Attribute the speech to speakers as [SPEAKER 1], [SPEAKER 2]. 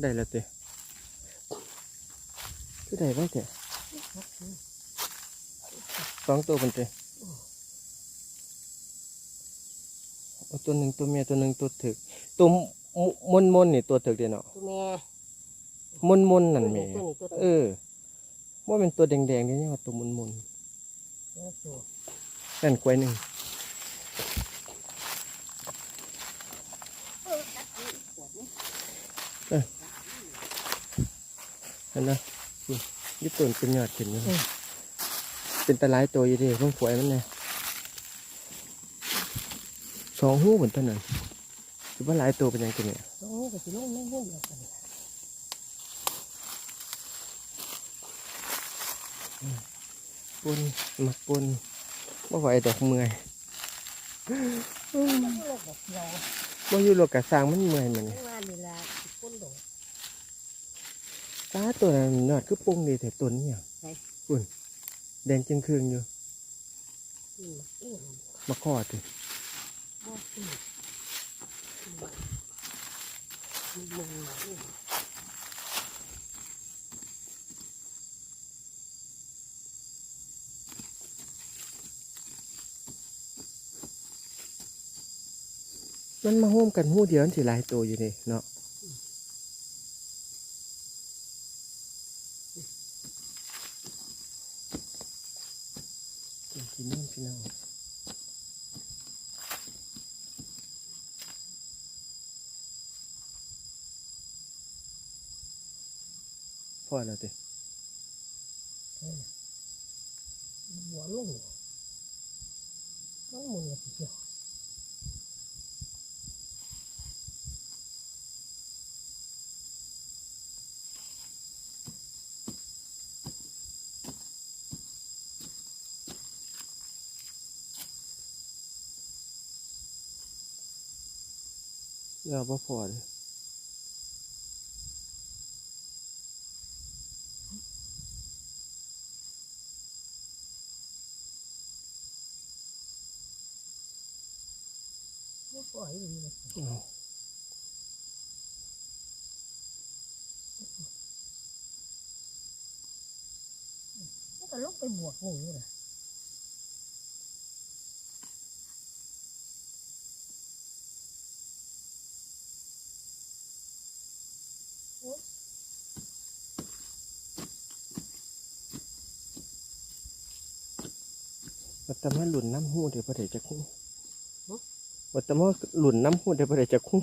[SPEAKER 1] ได้แล้วเต้คือได้ไว้เต้สองตัวมันเต้ตัวหนึ่งตัวเมียตัวหนึ่งตัวถึกตัวมนนี่ตัวถึกเด้เนาะ
[SPEAKER 2] ตัวแม่
[SPEAKER 1] มนนั่นแม่ว่าเป็นตัวแดงๆนี่ว่าตัวมนนั่นกล้วยหนึ่งเห็นไหมยี่ตัวเป็นยอดขึ้นอยู่เป็นตะไลตัวอยู่ดิเพิ่งฝวยมันเนี่ยสองหูเหมือนตัวนั้นคือว่าหลายตัวเป็นยังไงเนี่ย
[SPEAKER 2] สองหูกับสีน้องไม่เดียวกัน
[SPEAKER 1] ปนหมักปนว่าไหวดอกเมื่อยว่าอยู่โลกกะสร้างมันเมื่อยเหมือนตาตัวนั้นยอดคือปุ้งดีแต่ตัวนี้ปุ่นแดงจึงคืนอยู่มาคอดเลยมันมาโฮมกันหูเดียวสิหลายตัวอยู่นี่เนาะกินนู่นพี่น้องพ่อเราเต้
[SPEAKER 2] หัวลุ่งน้องมึงเสียว
[SPEAKER 1] อย่าบ่พอเลย
[SPEAKER 2] ปล่อยเลยก็ลุกไปบวกงูเลย
[SPEAKER 1] วัตมาหลุนน้ำหูเดี๋ยวประเดี๋ยวจะคุ้งวัตมาหลุนน้ำหูเดี๋ยวประเดี๋ยวจะคุ้ง